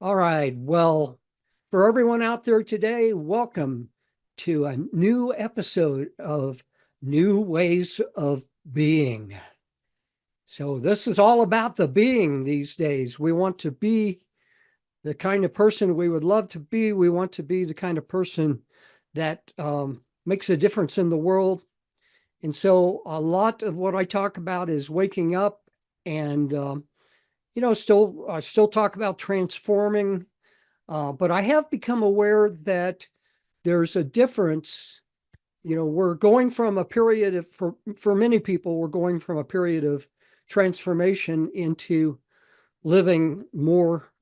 All right. Well, for everyone out there today, welcome to a new episode of New Ways of Being. So, this is all about the being these days. We want to be the kind of person we would love to be. We want to be the kind of person that makes a difference in the world. And so, a lot of what I talk about is waking up and, still, I still talk about transforming. But I have become aware that there's a difference. We're going from a period of, for many people, we're going from a period of transformation into living more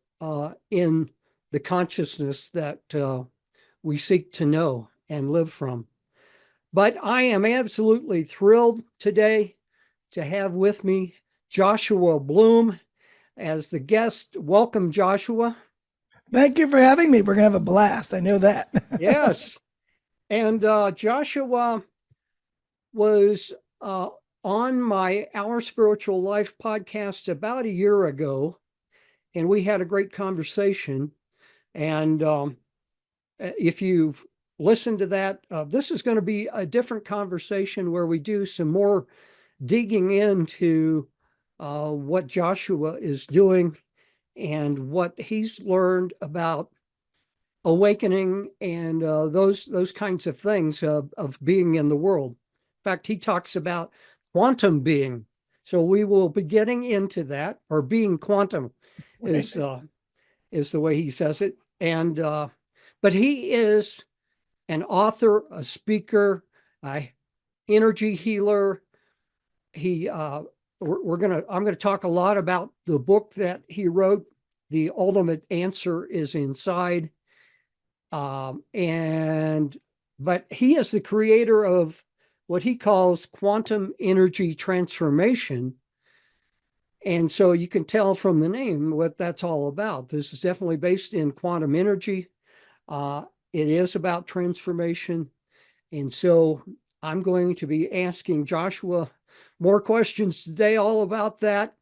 in the consciousness that we seek to know and live from. But I am absolutely thrilled today to have with me Joshua Bloom as the guest. Welcome, Joshua. Thank you for having me. We're going to have a blast. I know that. Yes. And Joshua was on my Our Spiritual Life podcast about a year ago, and we had a great conversation. And if you've listened to that, this is going to be a different conversation where we do some more digging into what Joshua is doing and what he's learned about awakening and those kinds of things of being in the world. In fact, he talks about quantum being. So we will be getting into that, or being quantum is is the way he says it. And but he is an author, a speaker, a energy healer. He I'm gonna talk a lot about the book that he wrote. The Ultimate Answer is Inside. And but he is the creator of what he calls quantum energy transformation. And so you can tell from the name what that's all about. This is definitely based in quantum energy. It is about transformation. And so I'm going to be asking Joshua more questions today, all about that.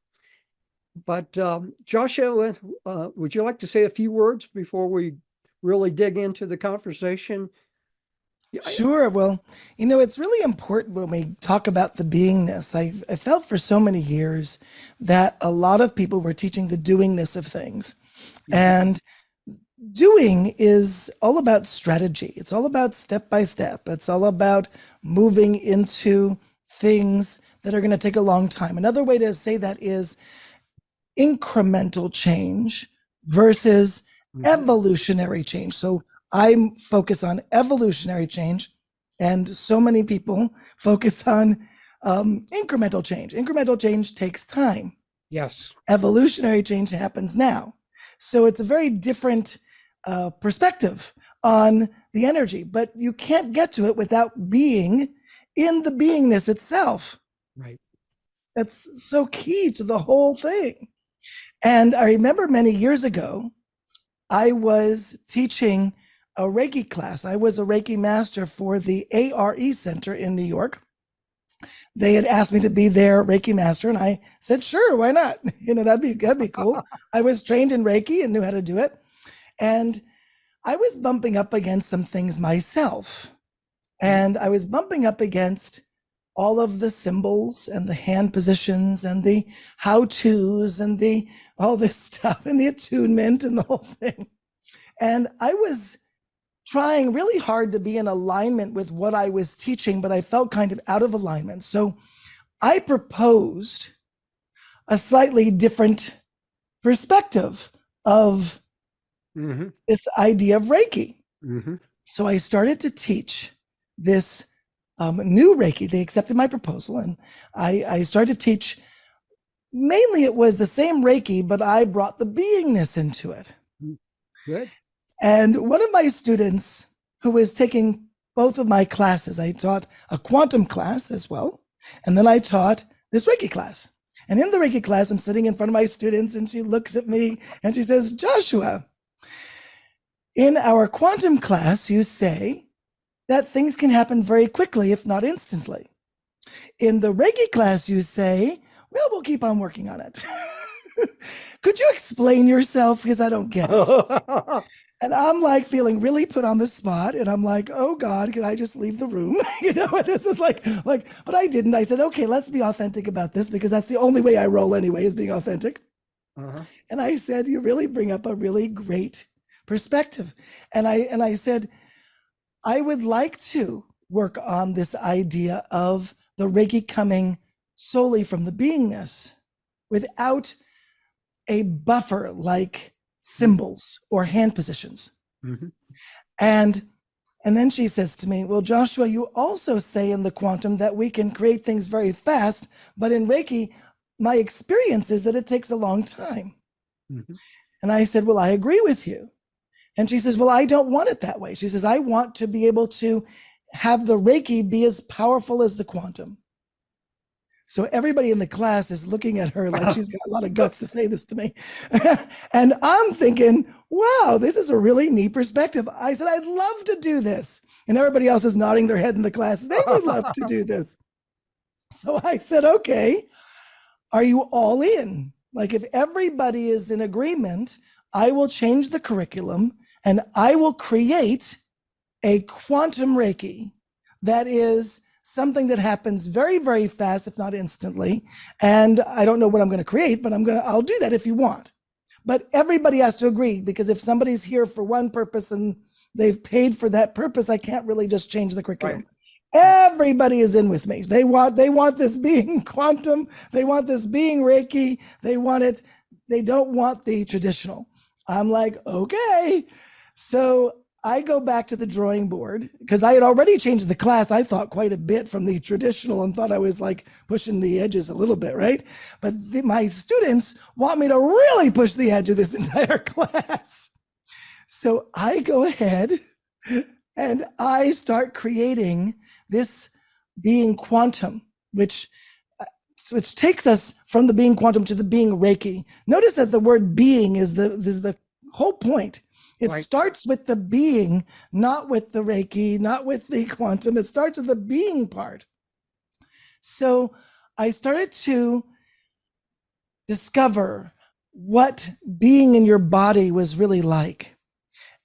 But Joshua, would you like to say a few words before we really dig into the conversation? Sure. Well, it's really important when we talk about the beingness. I felt for so many years that a lot of people were teaching the doingness of things. Mhm. And doing is all about strategy. It's all about step by step. It's all about moving into things that are going to take a long time. Another way to say that is incremental change versus Mhm. evolutionary change. So I focus on evolutionary change, and so many people focus on incremental change. Incremental change takes time. Yes. Evolutionary change happens now. So it's a very different perspective on the energy, but you can't get to it without being in the beingness itself. Right. That's so key to the whole thing. And I remember many years ago, I was teaching a Reiki class. I was a Reiki master for the ARE Center in New York. They had asked me to be their Reiki master, and I said, "Sure, why not? That'd be cool." I was trained in Reiki and knew how to do it, and I was bumping up against some things myself, and I was bumping up against all of the symbols and the hand positions and the how-tos and the all this stuff and the attunement and the whole thing. And I was trying really hard to be in alignment with what I was teaching, but I felt kind of out of alignment. So I proposed a slightly different perspective of Hmm. this idea of Reiki. Hmm. So I started to teach this new Reiki. They accepted my proposal, and I started to teach. Mainly, it was the same Reiki, but I brought the beingness into it. Good. And one of my students who was taking both of my classes, I taught a quantum class as well, and then I taught this Reiki class. And in the Reiki class, I'm sitting in front of my students, and she looks at me and she says, "Joshua, in our quantum class, you say that things can happen very quickly, if not instantly. In the Reiki class, you say, well, we'll keep on working on it." Could you explain yourself? Because I don't get it. And I'm like feeling really put on the spot. And I'm like, oh God, can I just leave the room? This is but I didn't. I said, okay, let's be authentic about this because that's the only way I roll anyway, is being authentic. Uh-huh. And I said, you really bring up a really great perspective. And I said, I would like to work on this idea of the Reiki coming solely from the beingness without a buffer like symbols or hand positions. Mm-hmm. And then she says to me, well, Joshua, you also say in the quantum that we can create things very fast, but in Reiki, my experience is that it takes a long time. Mm-hmm. And I said, well, I agree with you. And she says, well, I don't want it that way. She says, I want to be able to have the Reiki be as powerful as the quantum. So everybody in the class is looking at her like she's got a lot of guts to say this to me. And I'm thinking, wow, this is a really neat perspective. I said, I'd love to do this. And everybody else is nodding their head in the class. They would love to do this. So I said, okay, are you all in? Like if everybody is in agreement, I will change the curriculum and I will create a quantum Reiki that is something that happens very, very fast, if not instantly. And I don't know what I'm going to create, but I'll do that if you want. But everybody has to agree, because if somebody's here for one purpose and they've paid for that purpose, I can't really just change the curriculum. Right. Everybody is in with me. They want this being quantum. They want this being Reiki. They want it. They don't want the traditional. I'm like, okay. So I go back to the drawing board because I had already changed the class, I thought, quite a bit from the traditional and thought I was like pushing the edges a little bit, right? But my students want me to really push the edge of this entire class. So I go ahead and I start creating this being quantum, which takes us from the being quantum to the being Reiki. Notice that the word being is the whole point. It right. starts with the being, not with the Reiki, not with the quantum. It starts with the being part. So I started to discover what being in your body was really like.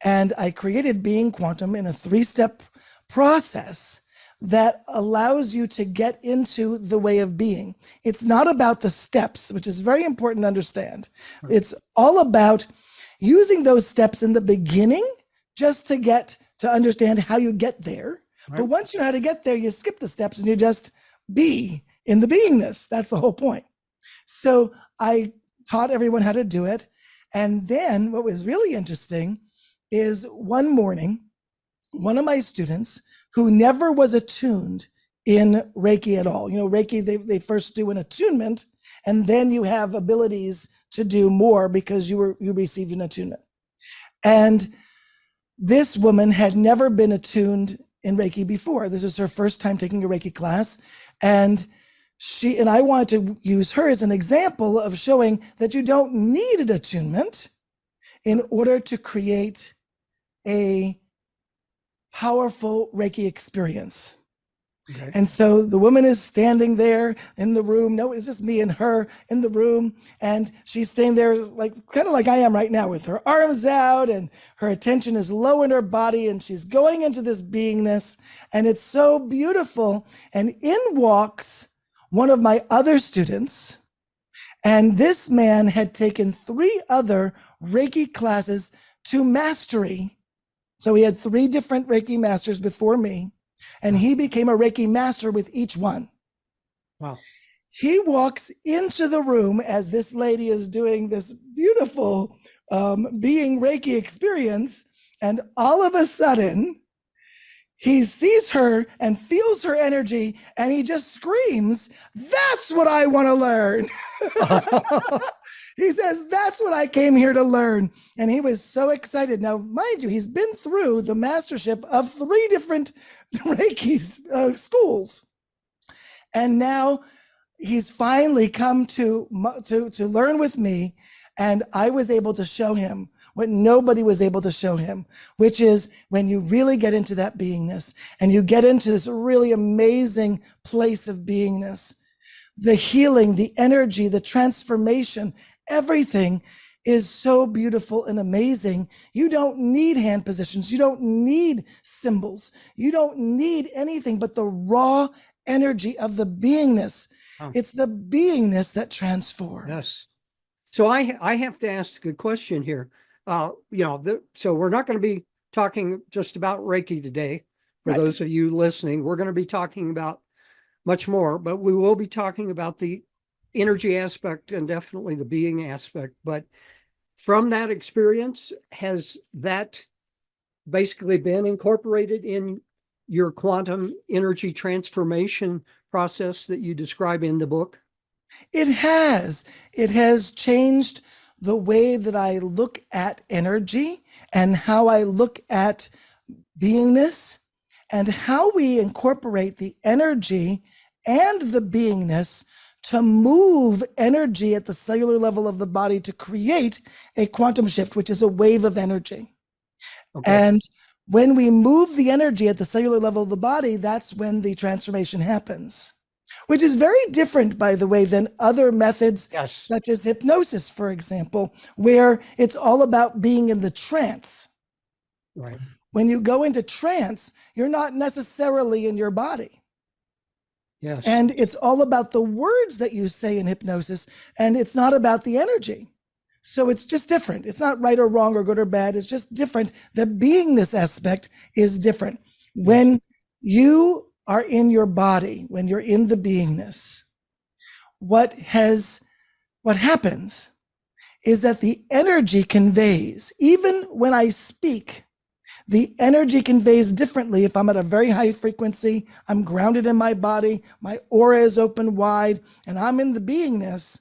And I created Being Quantum in a 3-step process that allows you to get into the way of being. It's not about the steps, which is very important to understand. Right. It's all about using those steps in the beginning just to get to understand how you get there. Right. But once you know how to get there, you skip the steps and you just be in the beingness. That's the whole point. So I taught everyone how to do it. And then what was really interesting is one morning, one of my students who never was attuned in Reiki at all. Reiki, they first do an attunement, and then you have abilities to do more because you received an attunement. And this woman had never been attuned in Reiki before. This was her first time taking a Reiki class. And I wanted to use her as an example of showing that you don't need an attunement in order to create a powerful Reiki experience. Okay. And so the woman is standing there in the room. No, it's just me and her in the room. And she's staying there kind of like I am right now, with her arms out and her attention is low in her body. And she's going into this beingness. And it's so beautiful. And in walks one of my other students. And this man had taken 3 other Reiki classes to mastery. So he had 3 different Reiki masters before me. And he became a Reiki master with each one. Wow. He walks into the room as this lady is doing this beautiful being Reiki experience. And all of a sudden, he sees her and feels her energy. And he just screams, "That's what I want to learn." He says, "That's what I came here to learn." And he was so excited. Now, mind you, he's been through the mastership of 3 different Reiki schools. And now he's finally come to learn with me. And I was able to show him what nobody was able to show him, which is when you really get into that beingness and you get into this really amazing place of beingness, the healing, the energy, the transformation, everything is so beautiful and amazing. You don't need hand positions. You don't need symbols. You don't need anything but the raw energy of the beingness. Oh, It's the beingness that transforms. yes. So I have to ask a question here. So we're not going to be talking just about Reiki today. For Right. those of you listening, we're going to be talking about much more, but we will be talking about the energy aspect and definitely the being aspect. But from that experience, has that basically been incorporated in your quantum energy transformation process that you describe in the book? It has. It has changed the way that I look at energy and how I look at beingness and how we incorporate the energy and the beingness to move energy at the cellular level of the body to create a quantum shift, which is a wave of energy. Okay. And when we move the energy at the cellular level of the body, that's when the transformation happens, which is very different, by the way, than other methods, Yes. such as hypnosis, for example, where it's all about being in the trance. Right. When you go into trance, you're not necessarily in your body. Yes. And it's all about the words that you say in hypnosis, and it's not about the energy. So it's just different. It's not right or wrong or good or bad. It's just different. The beingness aspect is different. When you are in your body, when you're in the beingness, what happens is that the energy conveys. Even when I speak, the energy conveys differently. If I'm at a very high frequency, I'm grounded in my body, my aura is open wide, and I'm in the beingness,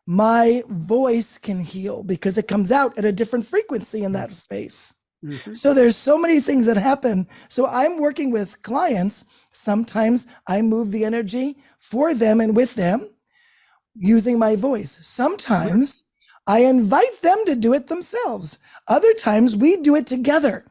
my voice can heal because it comes out at a different frequency in that space. Mm-hmm. So there's so many things that happen. So I'm working with clients. Sometimes I move the energy for them and with them using my voice. Sometimes I invite them to do it themselves. Other times we do it together.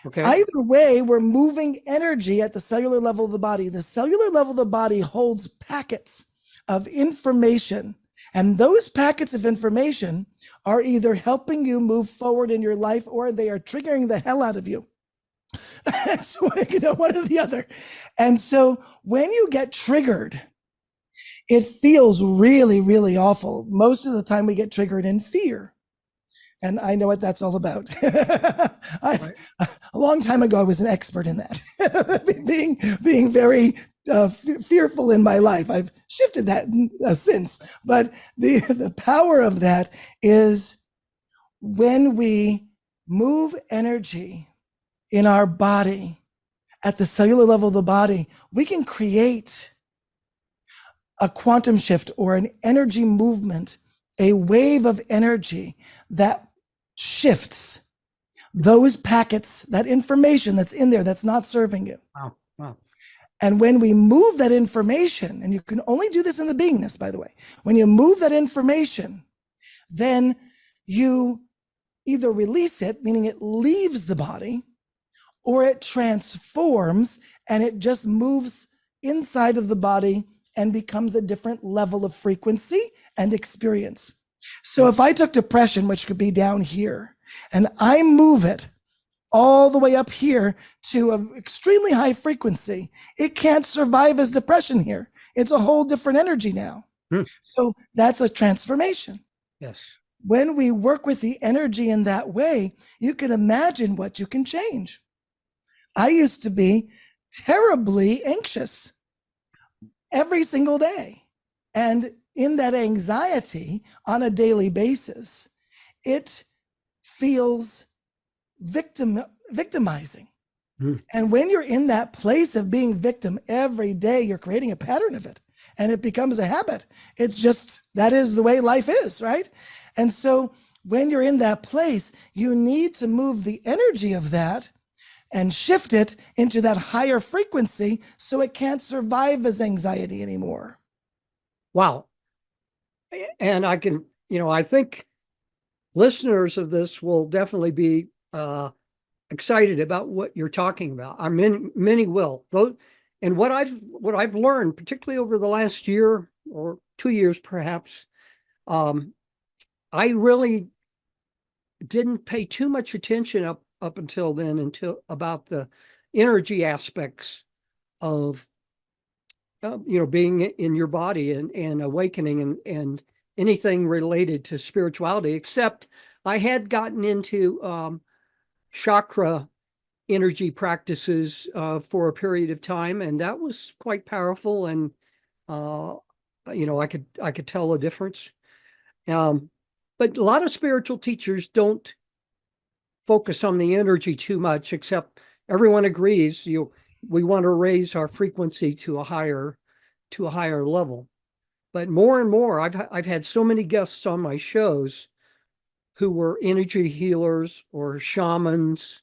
Okay. Either way, we're moving energy at the cellular level of the body. The cellular level of the body holds packets of information. And those packets of information are either helping you move forward in your life or they are triggering the hell out of you. So, one or the other. And so when you get triggered, it feels really, really awful. Most of the time we get triggered in fear. And I know what that's all about. A long time ago, I was an expert in that, being very fearful in my life. I've shifted that since, but the power of that is when we move energy in our body at the cellular level of the body, we can create a quantum shift or an energy movement, a wave of energy that shifts those packets, that information that's in there that's not serving you. Wow. Wow. And when we move that information, and you can only do this in the beingness, by the way, when you move that information, then you either release it, meaning it leaves the body, or it transforms and it just moves inside of the body and becomes a different level of frequency and experience. So if I took depression, which could be down here, and I move it all the way up here to an extremely high frequency, it can't survive as depression here. It's a whole different energy now. So that's a transformation. Yes. When we work with the energy in that way, you can imagine what you can change. I used to be terribly anxious every single day. And in that anxiety on a daily basis, it feels victimizing. And when you're in that place of being victim every day, you're creating a pattern of it and it becomes a habit. It's just, that is the way life is, right? And so when you're in that place, you need to move the energy of that and shift it into that higher frequency so it can't survive as anxiety anymore. Wow. And I can, I think listeners of this will definitely be excited about what you're talking about. I mean, many will. And what I've learned, particularly over the last year or 2 years, perhaps, I really didn't pay too much attention up until then, until about the energy aspects of being in your body and awakening and anything related to spirituality, except I had gotten into chakra energy practices for a period of time, and that was quite powerful. And uh, I could tell a difference. Um, but a lot of spiritual teachers don't focus on the energy too much, except everyone agrees we want to raise our frequency to a higher level. But more and more, I've had so many guests on my shows who were energy healers or shamans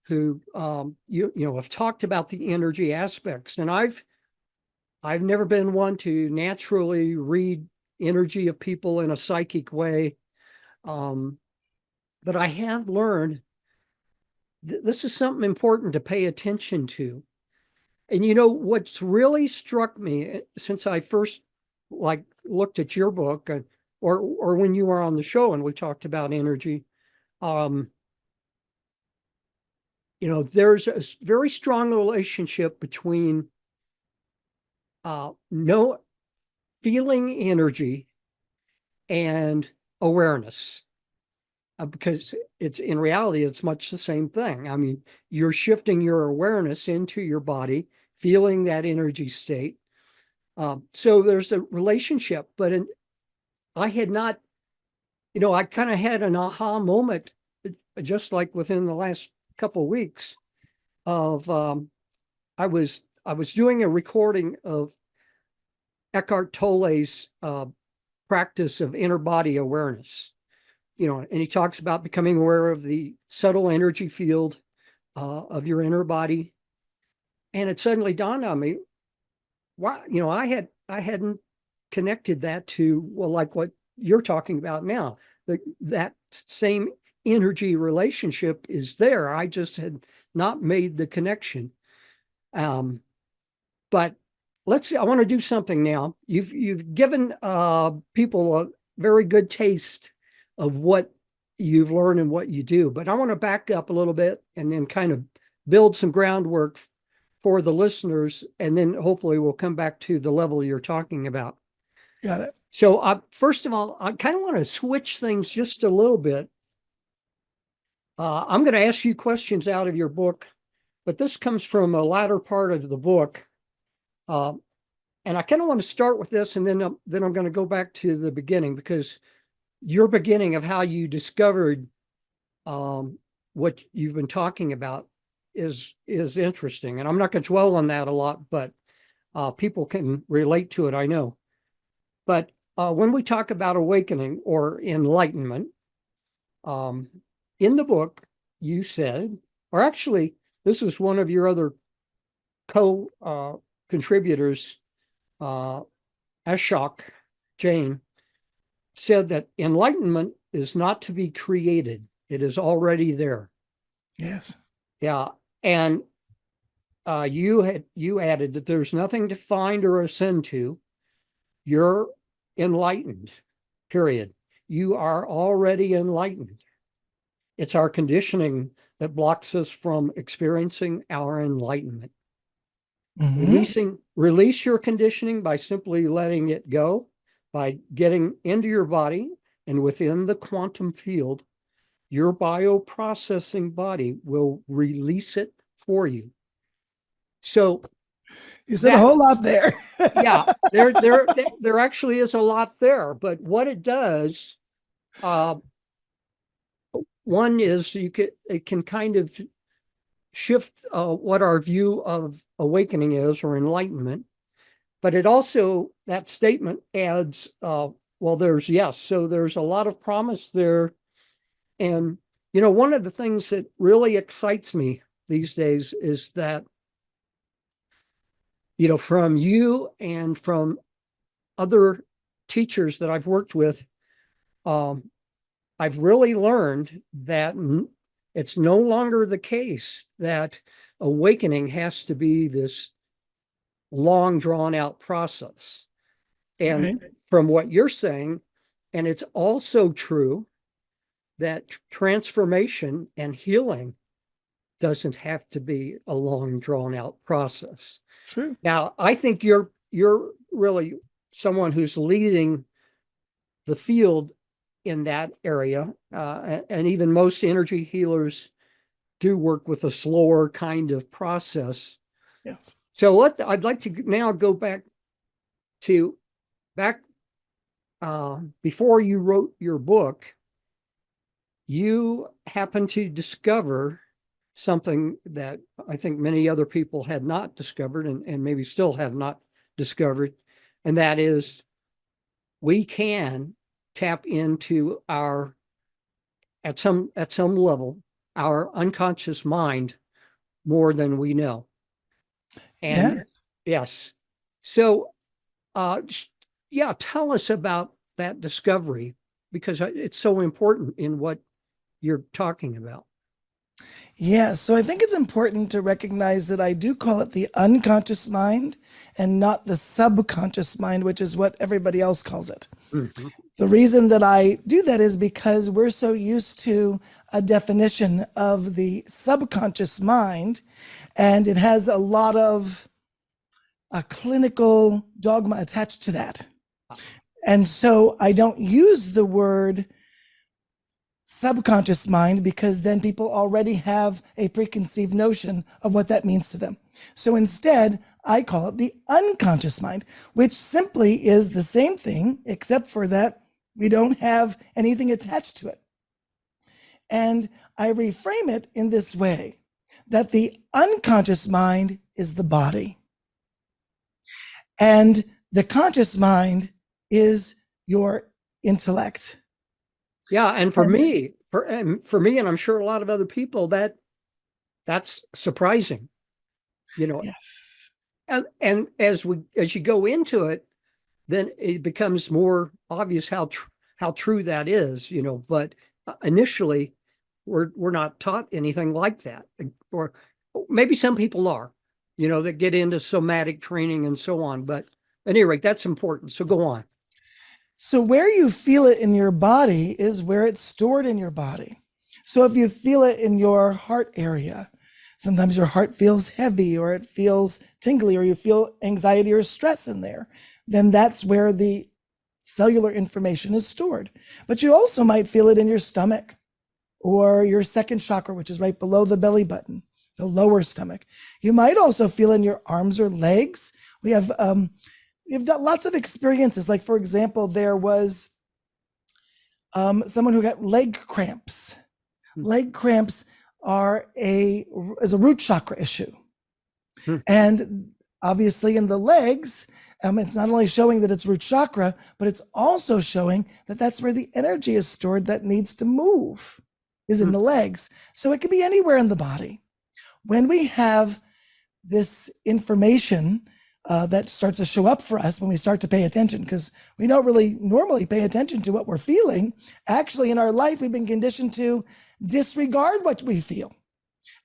who have talked about the energy aspects. And I've never been one to naturally read energy of people in a psychic way. Um, but I have learned this is something important to pay attention to. And what's really struck me since I first like looked at your book, or when you were on the show and we talked about energy, um, there's a very strong relationship between no feeling energy and awareness, because it's in reality it's much the same thing. I mean, you're shifting your awareness into your body, feeling that energy state. So there's a relationship, but I had not, I kind of had an aha moment, just like within the last couple of weeks of I was doing a recording of Eckhart Tolle's practice of inner body awareness. And he talks about becoming aware of the subtle energy field of your inner body. And it suddenly dawned on me, wow, I hadn't connected that to, well, like what you're talking about now. That same energy relationship is there. I just had not made the connection. Um, but let's see, I want to do something now. You've given people a very good taste of what you've learned and what you do, but I want to back up a little bit and then kind of build some groundwork for the listeners, and then hopefully we'll come back to the level you're talking about. Got it. So first of all, I kind of want to switch things just a little bit. I'm going to ask you questions out of your book, but this comes from a latter part of the book. Uh, and I kind of want to start with this, and then I'm going to go back to the beginning, because your beginning of how you discovered what you've been talking about is interesting. And I'm not going to dwell on that a lot, but people can relate to it, I know. But when we talk about awakening or enlightenment, um, in the book, you said, or actually, this is one of your other co-contributors, Ashok Jain, said that enlightenment is not to be created. It is already there. Yes. Yeah. And you added that there's nothing to find or ascend to. You're enlightened, period. You are already enlightened. It's our conditioning that blocks us from experiencing our enlightenment. Release your conditioning by simply letting it go, by getting into your body, and within the quantum field, your bioprocessing body will release it for you. So you said a whole lot there. Yeah, there actually is a lot there, but what it does, one is it can kind of shift what our view of awakening is, or enlightenment. But it also, that statement adds, well, so there's a lot of promise there. And, one of the things that really excites me these days is that, from you and from other teachers that I've worked with, I've really learned that it's no longer the case that awakening has to be this long drawn out process. And Right. from what you're saying, And it's also true that transformation and healing doesn't have to be a long, drawn out process. True. Now, I think you're really someone who's leading the field in that area, and even most energy healers do work with a slower kind of process. Yes. So I'd like to now go to back before you wrote your book. You happened to discover something that I think many other people had not discovered, and maybe still have not discovered, and that is we can tap into our at some level our unconscious mind more than we know. And Yes. yes, so uh, yeah, tell us about that discovery because it's so important in what you're talking about. Yeah, so I think it's important to recognize that I do call it the unconscious mind and not the subconscious mind, which is what everybody else calls it. Mhm. The reason that I do that is because we're so used to a definition of the subconscious mind, and it has a lot of a clinical dogma attached to that. And so I don't use the word subconscious mind because then people already have a preconceived notion of what that means to them. So instead, I call it the unconscious mind, which simply is the same thing, except for that we don't have anything attached to it. And I reframe it in this way, that the unconscious mind is the body, and the conscious mind is your intellect. Yeah, and for me, and I'm sure a lot of other people, that's surprising, you know. Yes. And as you go into it, then it becomes more obvious how true that is, you know. But initially, we're not taught anything like that, or maybe some people are, you know, that get into somatic training and so on. But at any rate, that's important. So go on. So where you feel it in your body is where it's stored in your body. So if you feel it in your heart area, sometimes your heart feels heavy or it feels tingly or you feel anxiety or stress in there, then that's where the cellular information is stored. But you also might feel it in your stomach or your second chakra, which is right below the belly button, the lower stomach. You might also feel in your arms or legs. We've got lots of experiences. Like, for example, there was someone who got leg cramps. Hmm. Leg cramps is a root chakra issue. Hmm. And obviously in the legs, it's not only showing that it's root chakra, but it's also showing that that's where the energy is stored that needs to move, is in the legs. So it could be anywhere in the body. When we have this information that starts to show up for us when we start to pay attention, because we don't really normally pay attention to what we're feeling. Actually, in our life, we've been conditioned to disregard what we feel.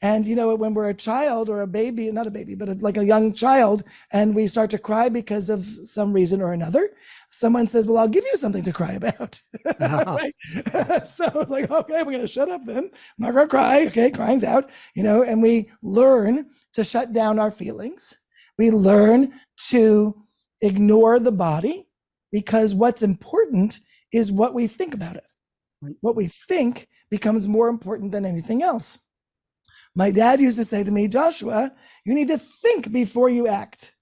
And, you know, when we're a child or a baby, not a baby, but like a young child, and we start to cry because of some reason or another, someone says, well, I'll give you something to cry about. Right? So it's like, okay, we're going to shut up then. I'm not going to cry. Okay, crying's out, you know, and we learn to shut down our feelings. We learn to ignore the body because what's important is what we think about it. What we think becomes more important than anything else. My dad used to say to me, Joshua, you need to think before you act.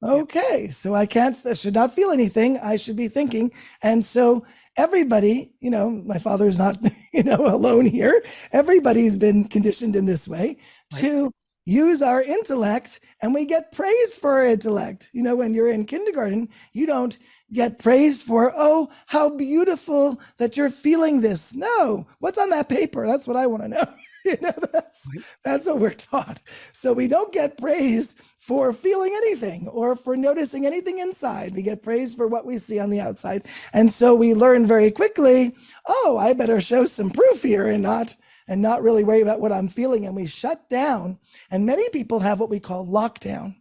Okay, so I should not feel anything. I should be thinking. And so everybody, you know, my father's not, you know, alone here. Everybody's been conditioned in this way to use our intellect, and we get praised for our intellect. You know, when you're in kindergarten, you don't get praised for, oh, how beautiful that you're feeling this. No, what's on that paper? That's what I want to know. You know, that's what we're taught. So we don't get praised for feeling anything or for noticing anything inside. We get praised for what we see on the outside. And so we learn very quickly, oh, I better show some proof here and not really worry about what I'm feeling. And we shut down. And many people have what we call lockdown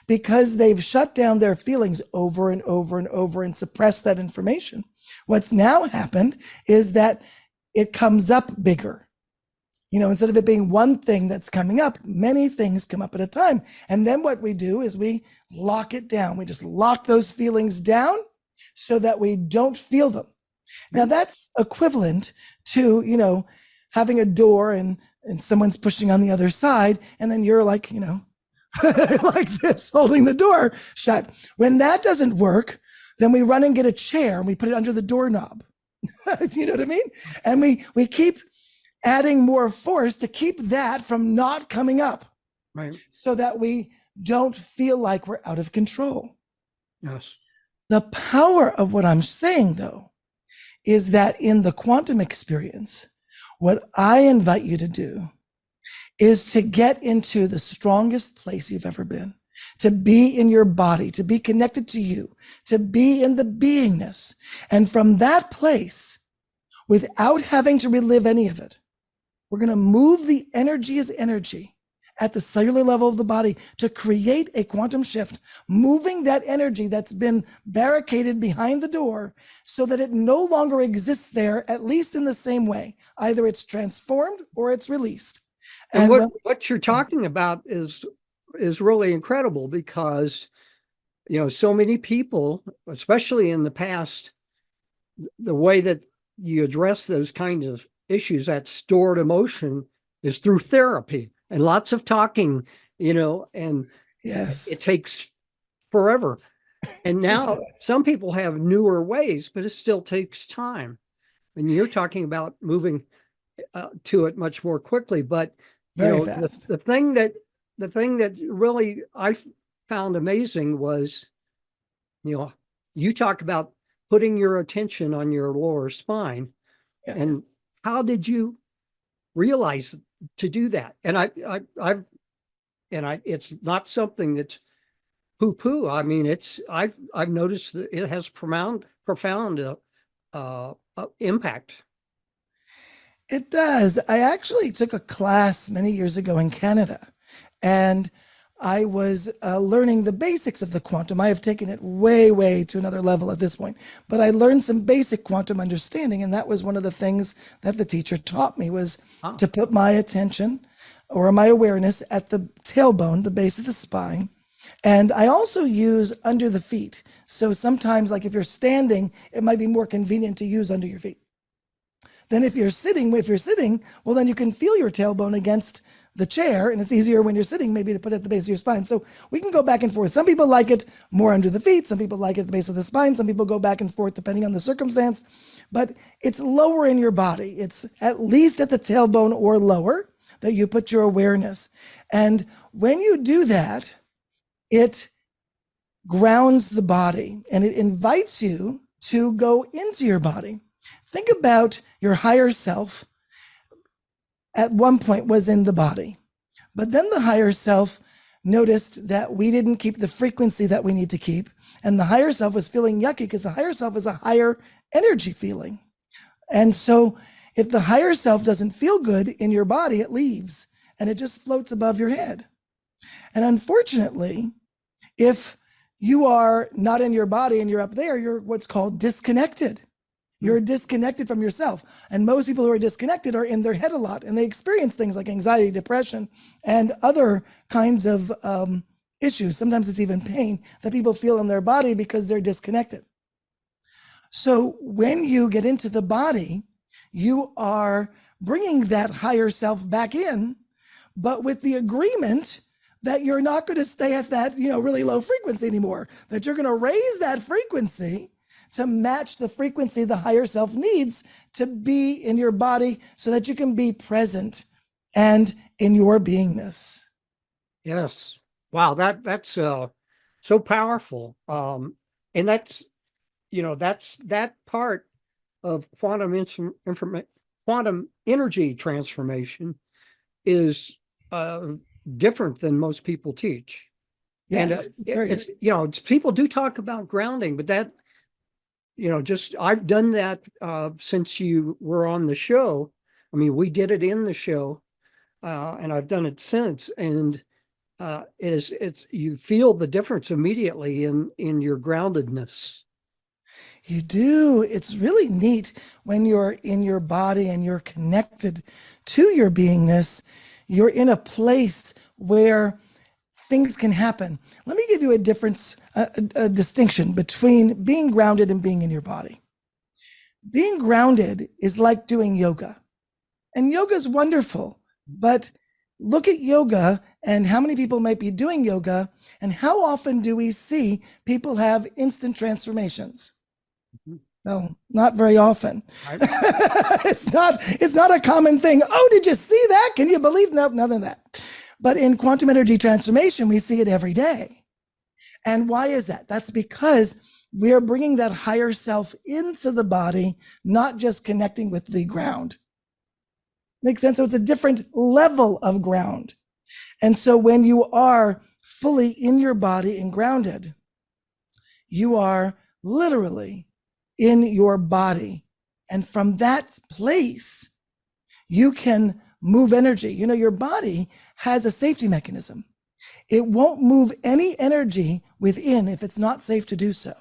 because they've shut down their feelings over and over and over and suppressed that information. What's now happened is that it comes up bigger. Instead of it being one thing that's coming up, many things come up at a time. And then what we do is we lock it down. We just lock those feelings down so that we don't feel them. Now that's equivalent to, having a door and someone's pushing on the other side, and then you're like, like this, holding the door shut. When that doesn't work, then we run and get a chair and we put it under the doorknob. You know what I mean? And we keep adding more force to keep that from not coming up, right? So that we don't feel like we're out of control. Yes. The power of what I'm saying, though, is that in the quantum experience, what I invite you to do is to get into the strongest place you've ever been, to be in your body, to be connected to you, to be in the beingness. And from that place, without having to relive any of it, we're going to move the energy as energy at the cellular level of the body to create a quantum shift, moving that energy that's been barricaded behind the door so that it no longer exists there, at least in the same way. Either it's transformed or it's released. And what you're talking about is really incredible because, so many people, especially in the past, the way that you address those kinds of issues, that stored emotion, is through therapy and lots of talking, and yes, it takes forever. And now some people have newer ways, but it still takes time. And you're talking about moving to it much more quickly. But very fast. The thing that really I found amazing was, you talk about putting your attention on your lower spine. Yes. And how did you realize to do that? And it's not something that's poo-poo. I mean, I've noticed that it has profound impact. It does. I actually took a class many years ago in Canada, and I was learning the basics of the quantum. I have taken it way, way to another level at this point, but I learned some basic quantum understanding, and that was one of the things that the teacher taught me was to put my attention or my awareness at the tailbone, the base of the spine. And I also use under the feet. So sometimes, like if you're standing, it might be more convenient to use under your feet. Then if you're sitting, well, then you can feel your tailbone against the chair, and it's easier when you're sitting maybe to put it at the base of your spine. So we can go back and forth. Some people like it more under the feet. Some people like it at the base of the spine. Some people go back and forth depending on the circumstance, but it's lower in your body. It's at least at the tailbone or lower that you put your awareness. And when you do that, it grounds the body and it invites you to go into your body. Think about your higher self at one point was in the body, but then the higher self noticed that we didn't keep the frequency that we need to keep. And the higher self was feeling yucky because the higher self is a higher energy feeling. And so if the higher self doesn't feel good in your body, it leaves and it just floats above your head. And unfortunately, if you are not in your body and you're up there, you're what's called disconnected. You're disconnected from yourself. And most people who are disconnected are in their head a lot, and they experience things like anxiety, depression, and other kinds of issues. Sometimes it's even pain that people feel in their body because they're disconnected. So when you get into the body, you are bringing that higher self back in, but with the agreement that you're not going to stay at that, really low frequency anymore, that you're going to raise that frequency to match the frequency the higher self needs to be in your body so that you can be present and in your beingness. Yes. Wow. That's so powerful. And that's that part of quantum energy transformation is different than most people teach. Yes, and people do talk about grounding, but that, I've done that since you were on the show. I mean, we did it in the show, and I've done it since. And it's you feel the difference immediately in your groundedness. You do. It's really neat when you're in your body and you're connected to your beingness. You're in a place where things can happen. Let me give you a difference, a distinction between being grounded and being in your body. Being grounded is like doing yoga, and yoga is wonderful, but look at yoga and how many people might be doing yoga, and how often do we see people have instant transformations? No, not very often. Right. It's not a common thing. Oh, did you see that? Can you believe? No, none of that. But in quantum energy transformation, we see it every day. And why is that? That's because we are bringing that higher self into the body, not just connecting with the ground. Makes sense? So it's a different level of ground. And so when you are fully in your body and grounded, you are literally in your body. And from that place, you can move energy. You know, your body has a safety mechanism. It won't move any energy within if it's not safe to do so.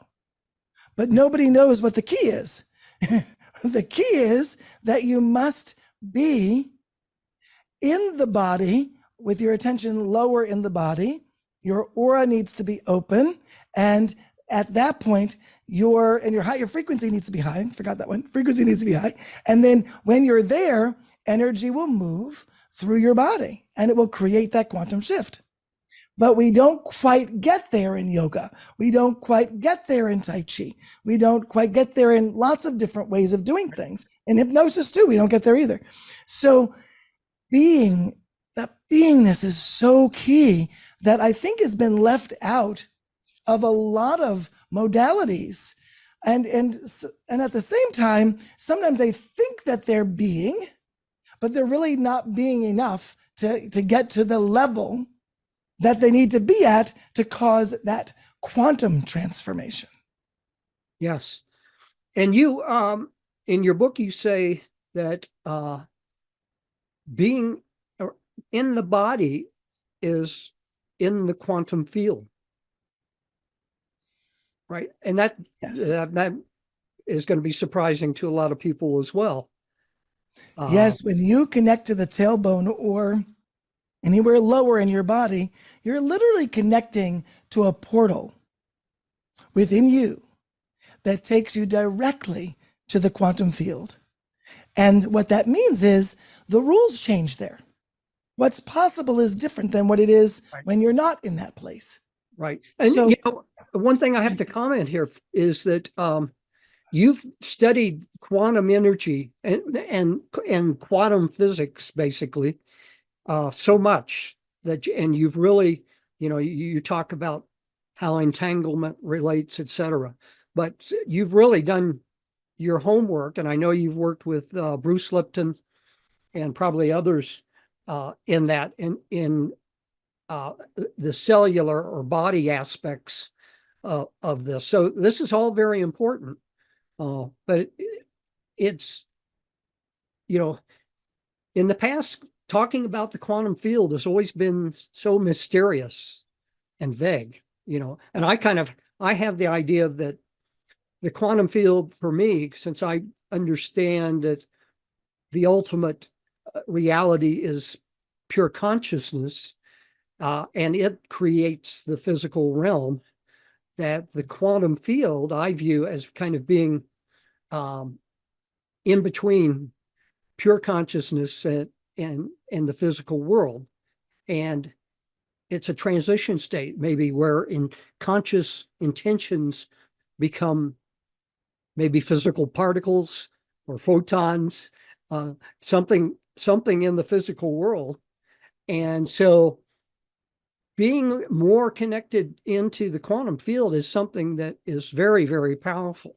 But nobody knows what the key is. The key is that you must be in the body with your attention lower in the body. Your aura needs to be open. And at that point, your frequency needs to be high. Forgot that one. Frequency needs to be high. And then when you're there, energy will move through your body and it will create that quantum shift. But we don't quite get there in yoga. We don't quite get there in Tai Chi. We don't quite get there in lots of different ways of doing things. In hypnosis too, we don't get there either. So that beingness is so key that I think has been left out of a lot of modalities. And at the same time, sometimes they think that they're being, but they're really not being enough to get to the level that they need to be at to cause that quantum transformation. Yes. And you, in your book, you say that being in the body is in the quantum field. Right. And that is going to be surprising to a lot of people as well. Yes, when you connect to the tailbone or anywhere lower in your body, you're literally connecting to a portal within you that takes you directly to the quantum field. And what that means is the rules change there. What's possible is different than what it is when you're not in that place. Right. And so, you know, one thing I have to comment here is that you've studied quantum energy and quantum physics basically so much that, and you've really, you know, you talk about how entanglement relates, etc. But you've really done your homework, and I know you've worked with Bruce Lipton and probably others in that in the cellular or body aspects of this. So this is all very important, but it's, you know, in the past, talking about the quantum field has always been so mysterious and vague, you know, and I have the idea that the quantum field for me, since I understand that the ultimate reality is pure consciousness, and it creates the physical realm, that the quantum field I view as kind of being in between pure consciousness and the physical world. And it's a transition state, maybe, where in conscious intentions become maybe physical particles or photons, something in the physical world. And so being more connected into the quantum field is something that is very, very powerful.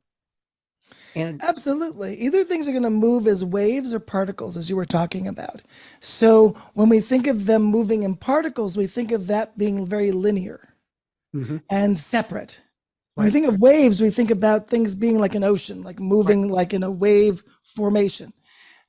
And absolutely. Either things are going to move as waves or particles, as you were talking about. So when we think of them moving in particles, we think of that being very linear and separate. When we think of waves, we think about things being like an ocean, like moving like in a wave formation.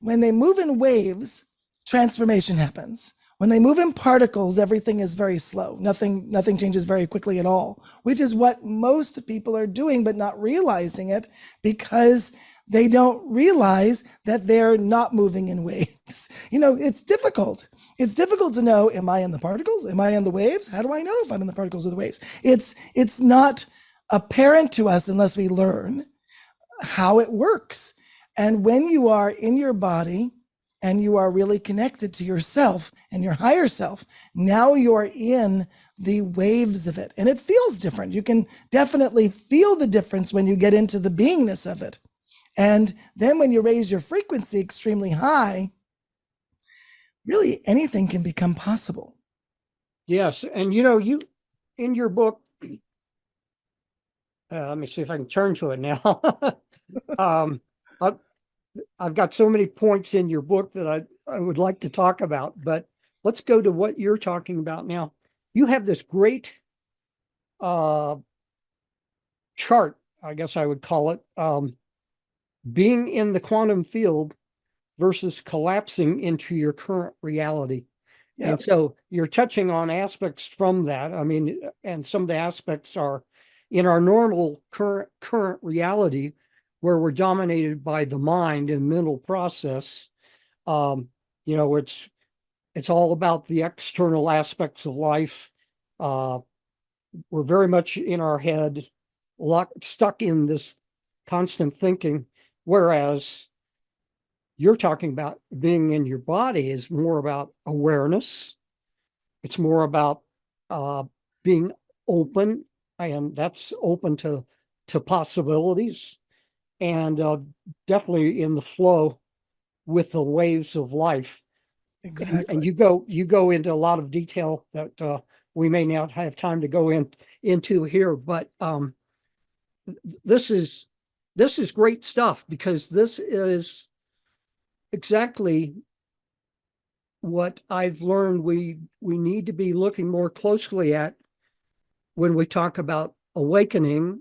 When they move in waves, transformation happens. When they move in particles, everything is very slow. Nothing changes very quickly at all, which is what most people are doing, but not realizing it because they don't realize that they're not moving in waves. It's difficult. It's difficult to know, am I in the particles? Am I in the waves? How do I know if I'm in the particles or the waves? It's not apparent to us unless we learn how it works. And when you are in your body and you are really connected to yourself and your higher self, now you're in the waves of it. And it feels different. You can definitely feel the difference when you get into the beingness of it. And then when you raise your frequency extremely high, really anything can become possible. Yes. And you in your book, let me see if I can turn to it now. um, I've got so many points in your book that I would like to talk about, but let's go to what you're talking about now. You have this great chart, I guess I would call it, being in the quantum field versus collapsing into your current reality. Yep. And so you're touching on aspects from that. I mean, and some of the aspects are in our normal current reality, where we're dominated by the mind and mental process. It's all about the external aspects of life. We're very much in our head, stuck in this constant thinking, whereas you're talking about being in your body is more about awareness. It's more about being open, and that's open to possibilities, and definitely in the flow with the waves of life. Exactly. And you go into a lot of detail that we may not have time to go into here, but this is great stuff, because this is exactly what I've learned we need to be looking more closely at when we talk about awakening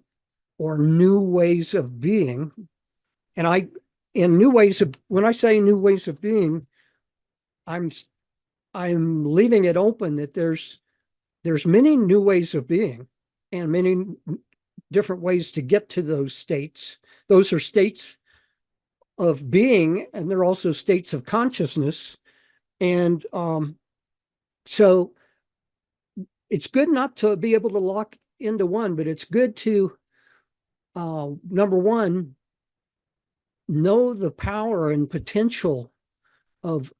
or new ways of being. And when I say new ways of being, I'm leaving it open that there's many new ways of being and many different ways to get to those states. Those are states of being, and they're also states of consciousness. And so it's good not to be able to lock into one, but it's good to, number one, know the power and potential of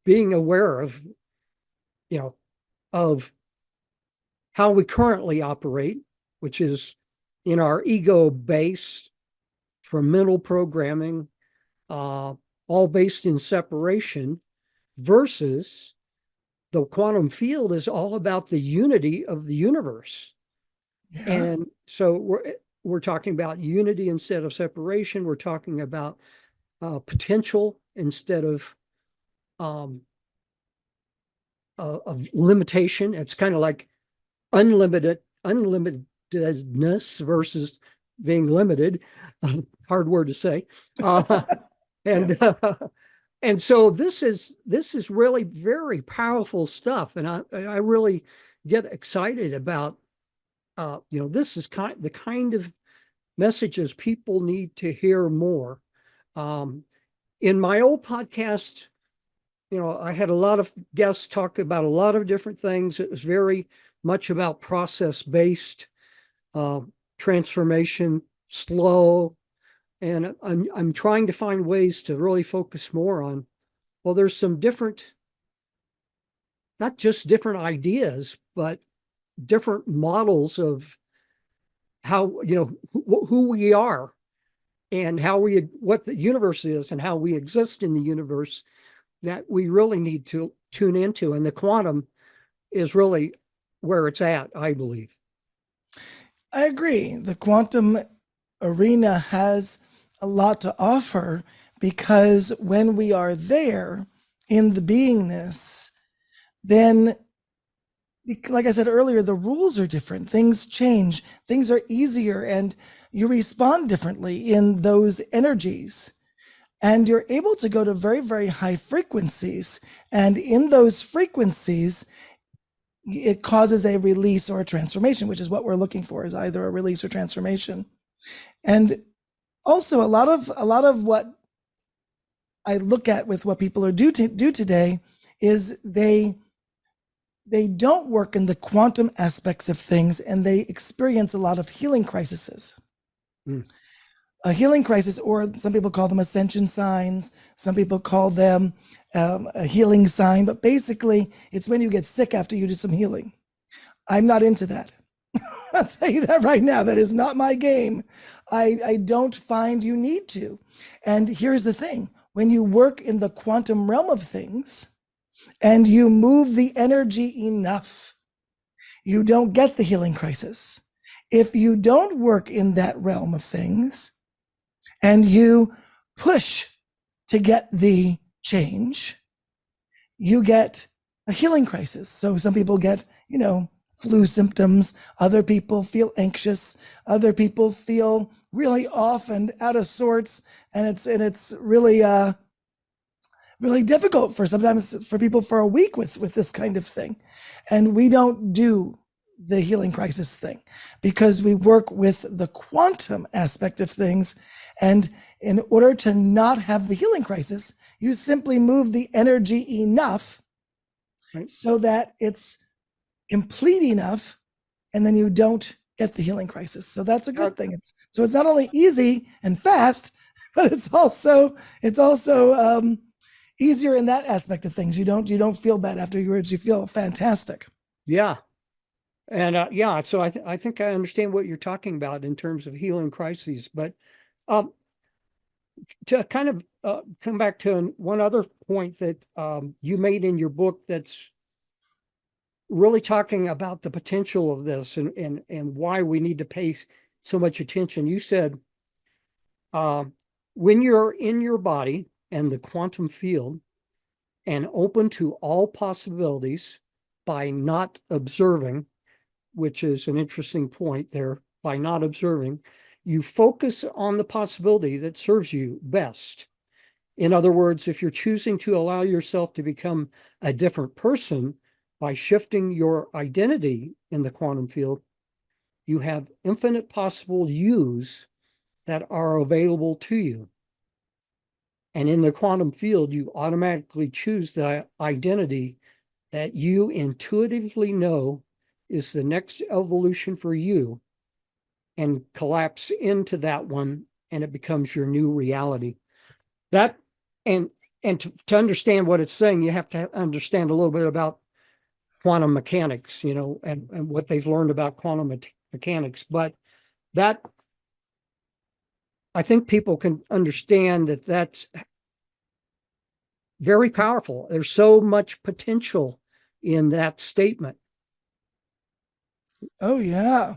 being aware of, of how we currently operate, which is in our ego base from mental programming, all based in separation, versus the quantum field is all about the unity of the universe. Yeah. And so we're talking about unity instead of separation. We're talking about potential instead of limitation. It's kind of like unlimitedness versus being limited. Hard word to say. And and so this is really very powerful stuff, and I really get excited about this is the kind of messages people need to hear more. In my old podcast, I had a lot of guests talk about a lot of different things. It was very much about process-based transformation, slow, and I'm trying to find ways to really focus more on, well, there's some different, not just different ideas, but different models of how, who we are and what the universe is and how we exist in the universe, that we really need to tune into. And the quantum is really where it's at, I believe. I agree. The quantum arena has a lot to offer, because when we are there in the beingness, then, like I said earlier, the rules are different. Things change. Things are easier, and you respond differently in those energies. And you're able to go to very, very high frequencies. And in those frequencies, it causes a release or a transformation, which is what we're looking for, is either a release or transformation. And also a lot of what I look at with what people are do today is they don't work in the quantum aspects of things, and they experience a lot of healing crises. Mm. A healing crisis, or some people call them ascension signs, some people call them a healing sign, but basically it's when you get sick after you do some healing. I'm not into that. I'll tell you that right now. That is not my game. I don't find you need to. And here's the thing. When you work in the quantum realm of things and you move the energy enough, you don't get the healing crisis. If you don't work in that realm of things and you push to get the change, you get a healing crisis. So some people get, flu symptoms. Other people feel anxious. Other people feel really off and out of sorts. And it's really, really difficult sometimes for people for a week with this kind of thing. And we don't do the healing crisis thing because we work with the quantum aspect of things. And in order to not have the healing crisis, you simply move the energy enough so that it's complete enough, and then you don't get the healing crisis. So that's a good thing. It's not only easy and fast, but it's also easier in that aspect of things. You don't feel bad afterwards. You feel fantastic. Yeah. And so I think I understand what you're talking about in terms of healing crises. But to kind of come back to one other point that you made in your book that's really talking about the potential of this and why we need to pay so much attention. You said when you're in your body and the quantum field and open to all possibilities by not observing, which is an interesting point there, by not observing, you focus on the possibility that serves you best. In other words, if you're choosing to allow yourself to become a different person by shifting your identity in the quantum field, you have infinite possible yous that are available to you. And in the quantum field, you automatically choose the identity that you intuitively know is the next evolution for you and collapse into that one, and it becomes your new reality. That and to understand what it's saying, you have to understand a little bit about quantum mechanics, and what they've learned about quantum mechanics. But that, I think people can understand that that's very powerful. There's so much potential in that statement. Oh yeah.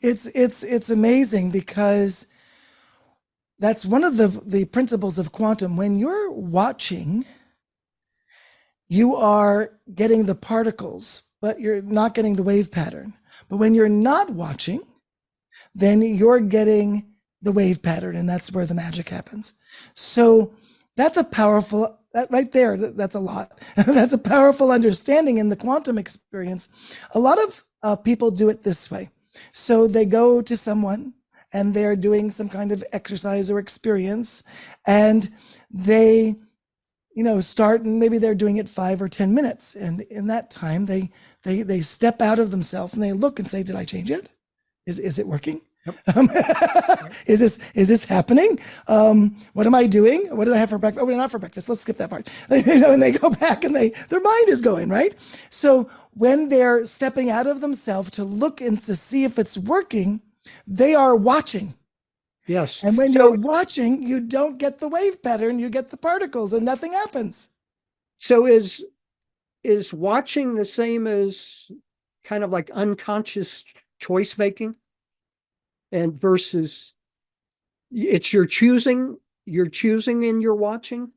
It's amazing because that's one of the principles of quantum. When you're watching, you are getting the particles, but you're not getting the wave pattern. But when you're not watching, then you're getting the wave pattern, and that's where the magic happens. So that's a powerful, that right there, that's a lot. That's a powerful understanding in the quantum experience. A lot of people do it this way. So they go to someone and they're doing some kind of exercise or experience, and they start, and maybe they're doing it 5 or 10 minutes. And in that time, they step out of themselves and they look and say, did I change it? Is it working? Yep. Is this happening? What am I doing? What did I have for breakfast? Oh, not for breakfast. Let's skip that part. And they go back and their mind is going, right? So when they're stepping out of themselves to look and to see if it's working, they are watching. Yes. And when you're watching, you don't get the wave pattern, you get the particles, and nothing happens. So is watching the same as kind of like unconscious choice making? And versus it's your choosing and you're watching?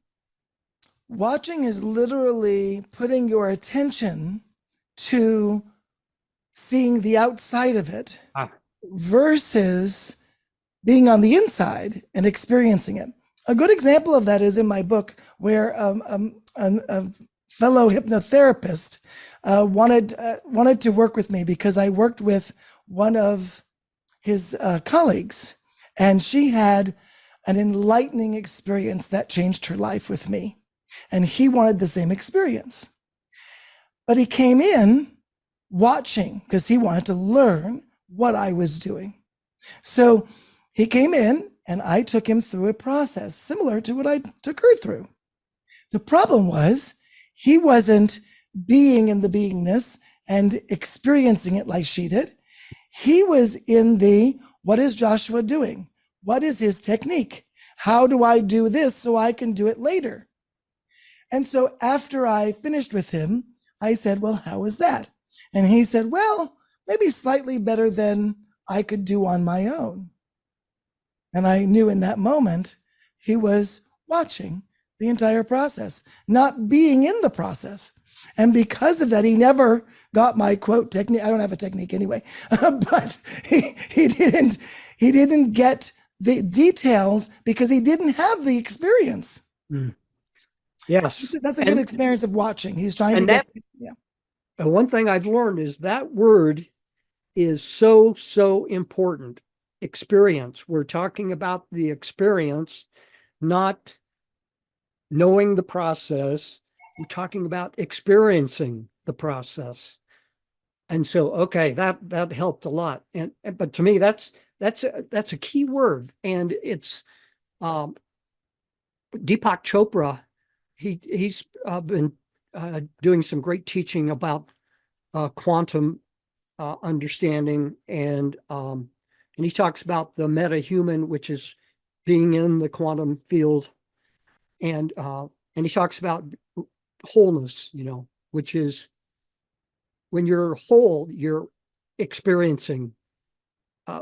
Watching is literally putting your attention to seeing the outside of it versus being on the inside and experiencing it. A good example of that is in my book, where a fellow hypnotherapist wanted to work with me because I worked with one of his colleagues, and she had an enlightening experience that changed her life with me, and he wanted the same experience. But he came in watching because he wanted to learn what I was doing. So he came in and I took him through a process similar to what I took her through. The problem was he wasn't being in the beingness and experiencing it like she did. He was in the, what is Joshua doing? What is his technique? How do I do this so I can do it later? And so after I finished with him, I said, well, how was that? And he said, well, maybe slightly better than I could do on my own. And I knew in that moment he was watching the entire process, not being in the process. And because of that, he never got my quote technique. I don't have a technique anyway, but he didn't get the details because he didn't have the experience. Mm. Yes. That's a good experience of watching. He's trying to that, get, yeah. And one thing I've learned is that word is so, so important. Experience. We're talking about the experience, not knowing the process. We're talking about experiencing the process. And so, okay, that helped a lot. And but to me, that's a key word. And it's Deepak Chopra. He's been doing some great teaching about quantum understanding, and he talks about the meta-human, which is being in the quantum field, and he talks about wholeness, which is when you're whole, you're experiencing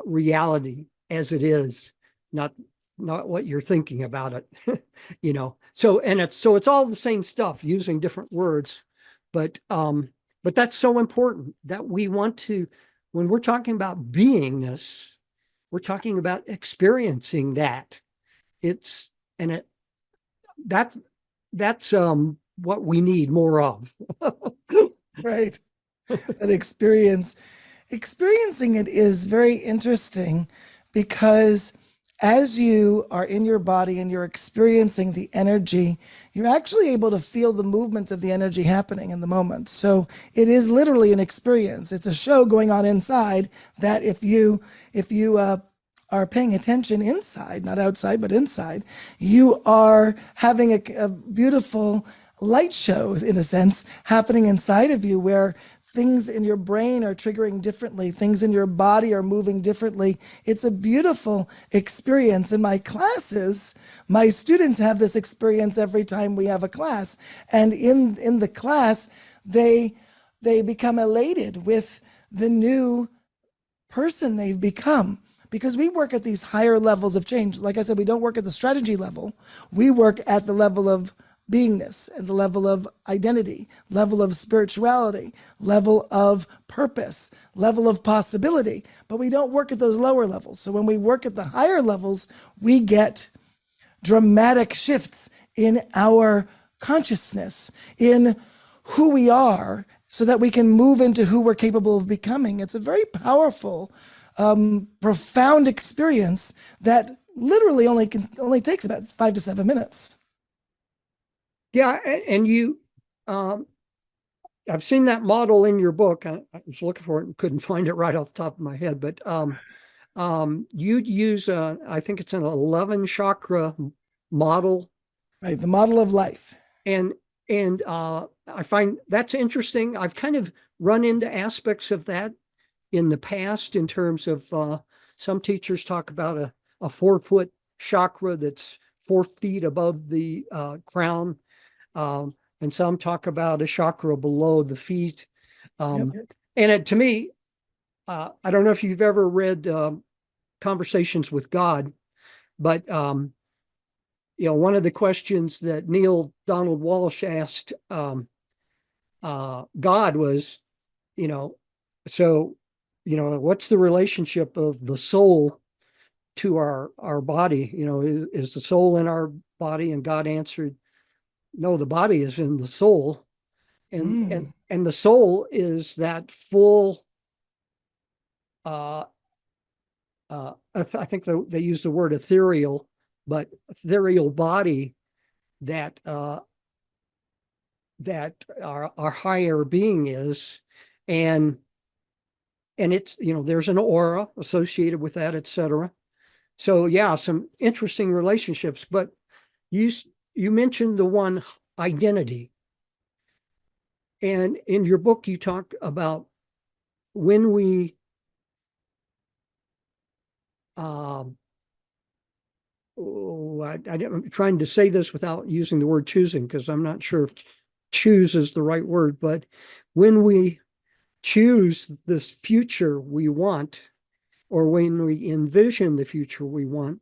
reality as it is, not what you're thinking about it. So it's all the same stuff using different words, but that's so important that we want to, when we're talking about beingness, we're talking about experiencing that. It's and it that that's what we need more of. Right. That experiencing it is very interesting because as you are in your body and you're experiencing the energy, you're actually able to feel the movement of the energy happening in the moment. So it is literally an experience. It's a show going on inside that if you are paying attention inside, not outside, but inside, you are having a beautiful light show, in a sense, happening inside of you where things in your brain are triggering differently, things in your body are moving differently. It's a beautiful experience. In my classes, my students have this experience every time we have a class. And in the class, they become elated with the new person they've become. Because we work at these higher levels of change. Like I said, we don't work at the strategy level. We work at the level of beingness and the level of identity, level of spirituality, level of purpose, level of possibility. But we don't work at those lower levels. So when we work at the higher levels, we get dramatic shifts in our consciousness, in who we are, so that we can move into who we're capable of becoming. It's a very powerful, profound experience that literally only takes about 5 to 7 minutes. Yeah, and I've seen that model in your book. I was looking for it and couldn't find it right off the top of my head, but you'd use I think it's an 11 chakra model, right? The model of life. And I find that's interesting. I've kind of run into aspects of that in the past in terms of some teachers talk about a 4-foot chakra that's 4 feet above the crown. And some talk about a chakra below the feet. And to me, I don't know if you've ever read Conversations with God, but one of the questions that Neil Donald Walsh asked God was, so, what's the relationship of the soul to our body, is the soul in our body? And God answered, no, the body is in the soul. And Mm. the soul is that full, I think they use the word ethereal, but ethereal body that our higher being is. And it's, there's an aura associated with that, etc. So yeah, some interesting relationships. But you you mentioned the one, identity, and in your book you talk about when we um, I'm trying to say this without using the word choosing, because I'm not sure if choose is the right word, but when we choose this future we want, or when we envision the future we want,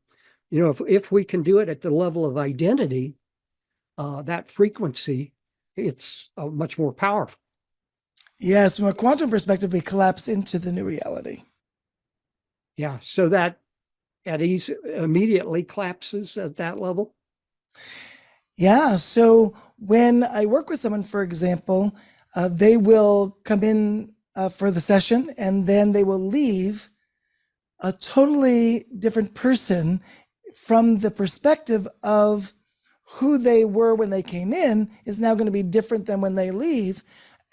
if we can do it at the level of identity, that frequency, it's much more powerful. Yes, from a quantum perspective, we collapse into the new reality. Yeah. So that at ease immediately collapses at that level. Yeah. So when I work with someone, for example, they will come in for the session and then they will leave a totally different person from the perspective of who they were when they came in is now going to be different than when they leave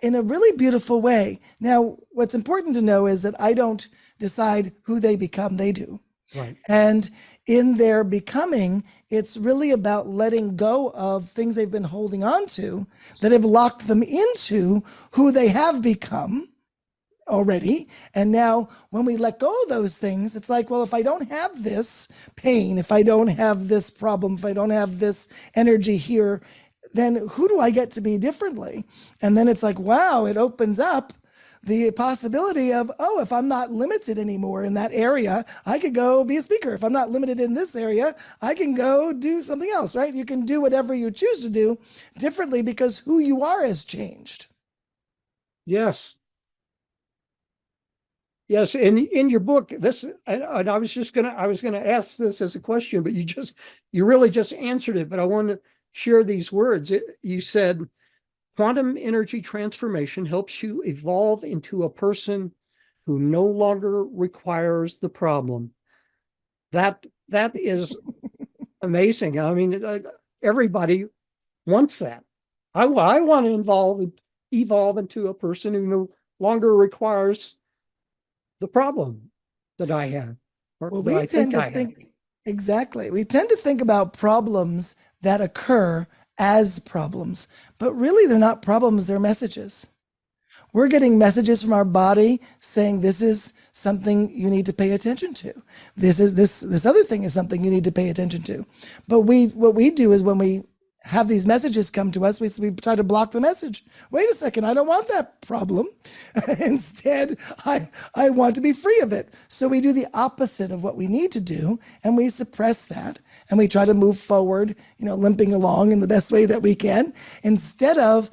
in a really beautiful way. Now, what's important to know is that I don't decide who they become, they do. Right. And in their becoming, it's really about letting go of things they've been holding on to that have locked them into who they have become already. And now when we let go of those things, it's like, well, if I don't have this pain, if I don't have this problem, if I don't have this energy here, then who do I get to be differently? And then it's like, wow, it opens up the possibility of, oh, if I'm not limited anymore in that area, I could go be a speaker. If I'm not limited in this area, I can go do something else, right? You can do whatever you choose to do differently because who you are has changed. Yes. Yes, in your book, this, and I was gonna ask this as a question, but you really just answered it. But I want to share these words. You said quantum energy transformation helps you evolve into a person who no longer requires the problem. That is amazing. I mean, everybody wants that. I want to evolve into a person who no longer requires the problem that I have, or Well, that we I tend think to I have. think exactly. We tend to think about problems that occur as problems, but really they're not problems, they're messages. We're getting messages from our body saying this is something you need to pay attention to. This other thing is something you need to pay attention to. But what we do is when we have these messages come to us, we try to block the message. Wait a second, I don't want that problem. Instead, I want to be free of it. So we do the opposite of what we need to do, and we suppress that, and we try to move forward, limping along in the best way that we can, instead of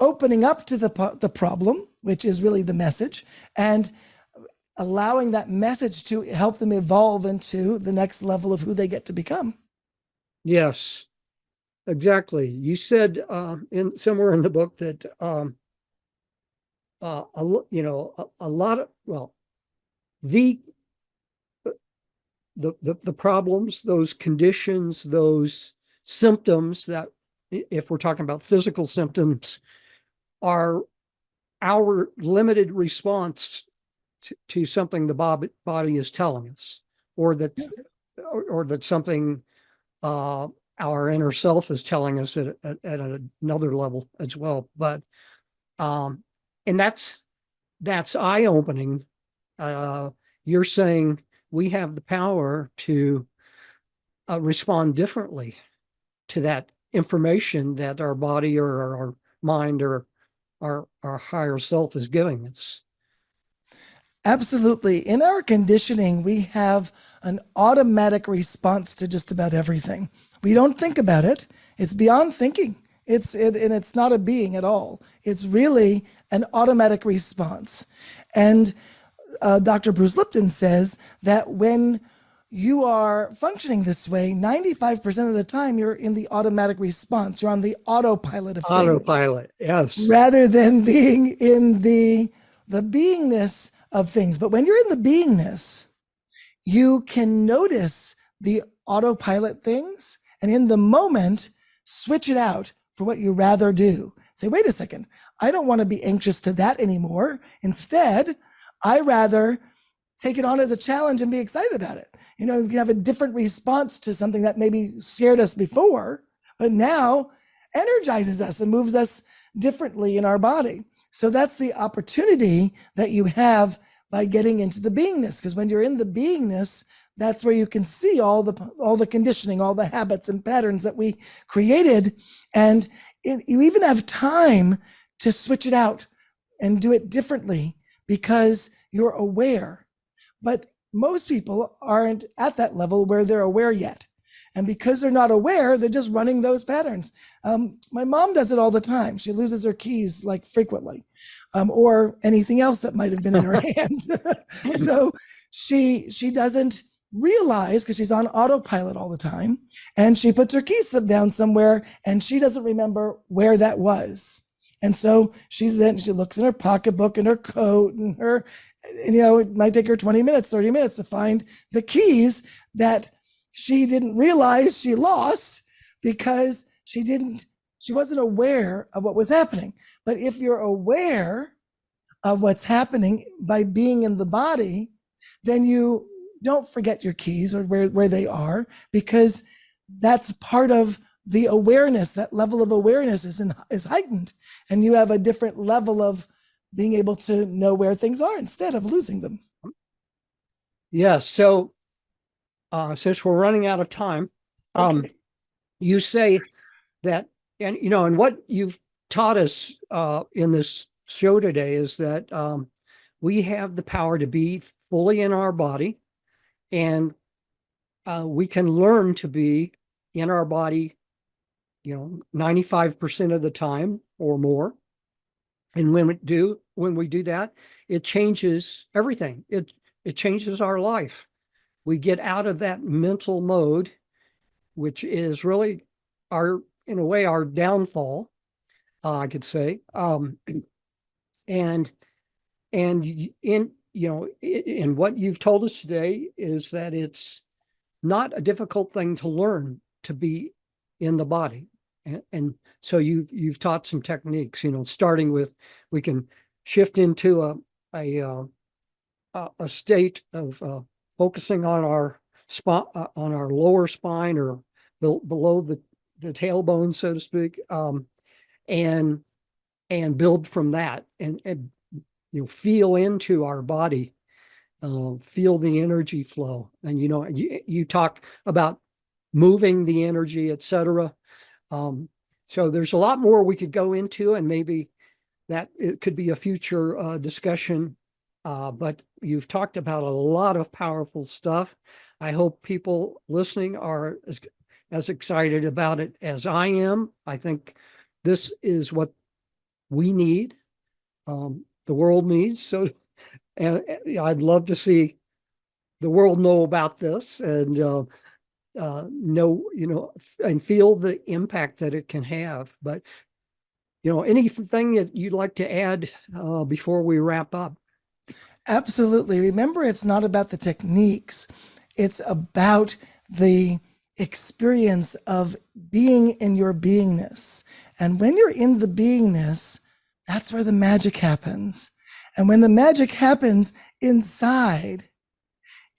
opening up to the problem, which is really the message, and allowing that message to help them evolve into the next level of who they get to become. Yes, exactly. You said in somewhere in the book that a lot of, well, the the problems, those conditions, those symptoms, that if we're talking about physical symptoms, are our limited response to something the body is telling us, or that or that something our inner self is telling us at another level as well. But and that's eye opening. You're saying we have the power to respond differently to that information that our body or our mind or our higher self is giving us. Absolutely. In our conditioning, we have an automatic response to just about everything. We don't think about it. It's beyond thinking. And it's not a being at all. It's really an automatic response. And Dr. Bruce Lipton says that when you are functioning this way, 95% of the time you're in the automatic response. You're on the autopilot of things Autopilot. Yes. rather than being in the beingness of things. But when you're in the beingness, you can notice the autopilot things and in the moment switch it out for what you rather do. Say, wait a second, I don't want to be anxious to that anymore. Instead, I rather take it on as a challenge and be excited about it. You know, you can have a different response to something that maybe scared us before, but now energizes us and moves us differently in our body. So that's the opportunity that you have by getting into the beingness, because when you're in the beingness, that's where you can see all the conditioning, all the habits and patterns that we created, and you even have time to switch it out and do it differently because you're aware. But most people aren't at that level where they're aware yet. And because they're not aware, they're just running those patterns. My mom does it all the time. She loses her keys like frequently, or anything else that might have been in her hand. So she doesn't realize, because she's on autopilot all the time, and she puts her keys down somewhere and she doesn't remember where that was. And so she looks in her pocketbook and her coat and it might take her 20 minutes, 30 minutes to find the keys that she didn't realize she lost because she wasn't aware of what was happening. But if you're aware of what's happening by being in the body, then you don't forget your keys or where they are, because that's part of the awareness. That level of awareness is heightened, and you have a different level of being able to know where things are instead of losing them. Yeah. So since we're running out of time, Okay. you say that, and what you've taught us in this show today is that we have the power to be fully in our body, and we can learn to be in our body, 95% of the time or more. And when we do that, it changes everything. It changes our life. We get out of that mental mode, which is really in a way, our downfall, I could say. And in what you've told us today is that it's not a difficult thing to learn to be in the body. And so you've taught some techniques, starting with, we can shift into a state of focusing on our spot, on our lower spine, or below the tailbone, so to speak, and build from that, and feel into our body, feel the energy flow. And you talk about moving the energy, etc. So there's a lot more we could go into, and maybe that it could be a future discussion. But you've talked about a lot of powerful stuff. I hope people listening are as excited about it as I am. I think this is what we need, the world needs. So, and I'd love to see the world know about this, and know, and feel the impact that it can have. But anything that you'd like to add before we wrap up? Absolutely. Remember, it's not about the techniques. It's about the experience of being in your beingness. And when you're in the beingness, that's where the magic happens. And when the magic happens inside,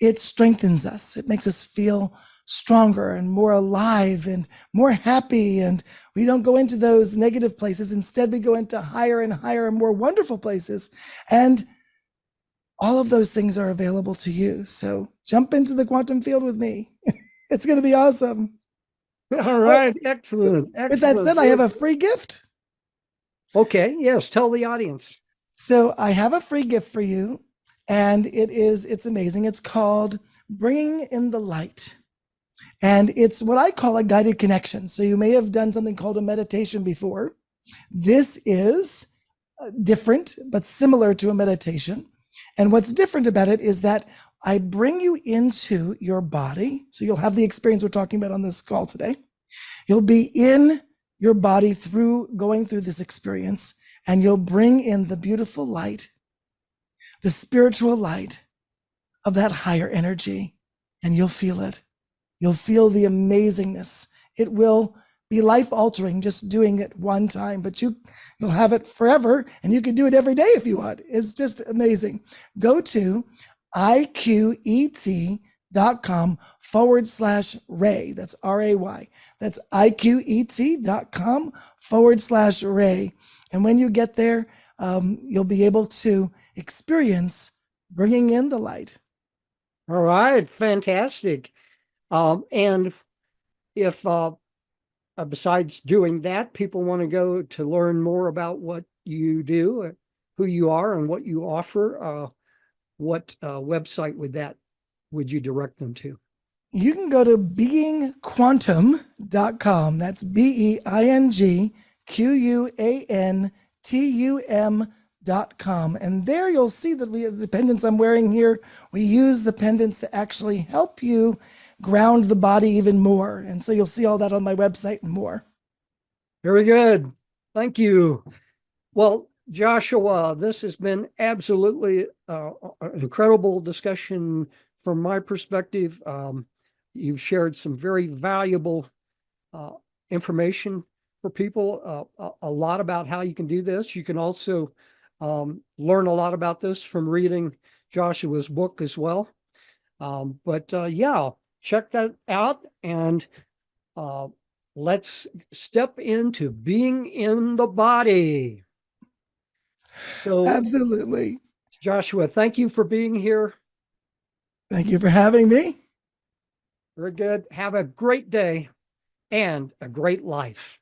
it strengthens us. It makes us feel stronger and more alive and more happy. And we don't go into those negative places. Instead, we go into higher and higher and more wonderful places. And all of those things are available to you. So jump into the quantum field with me. It's going to be awesome. All right. Excellent. With that said, I have a free gift. Okay. Yes. Tell the audience. So I have a free gift for you, and it's amazing. It's called Bringing in the Light. And it's what I call a guided connection. So you may have done something called a meditation before. This is different, but similar to a meditation. And what's different about it is that I bring you into your body. So you'll have the experience we're talking about on this call today. You'll be in your body through going through this experience, and you'll bring in the beautiful light, the spiritual light of that higher energy, and you'll feel it. You'll feel the amazingness. It will be life altering just doing it one time, but you'll have it forever, and you can do it every day if you want. It's just amazing. Go to iqet.com/Ray. That's RAY. That's iqet.com/Ray. And when you get there, you'll be able to experience bringing in the light. All right, fantastic. And if besides doing that, people want to go to learn more about what you do, who you are, and what you offer, what website would you direct them to? You can go to beingquantum.com. That's BEINGQUANTUM.com. And there you'll see that we have the pendants I'm wearing here. We use the pendants to actually help you ground the body even more. And so you'll see all that on my website and more. Very good. Thank you. Well, Joshua, this has been absolutely an incredible discussion from my perspective. You've shared some very valuable information for people, a lot about how you can do this. You can also learn a lot about this from reading Joshua's book as well. Yeah, check that out, and let's step into being in the body. So, Absolutely. Joshua, thank you for being here. Thank you for having me. Very good. Have a great day and a great life.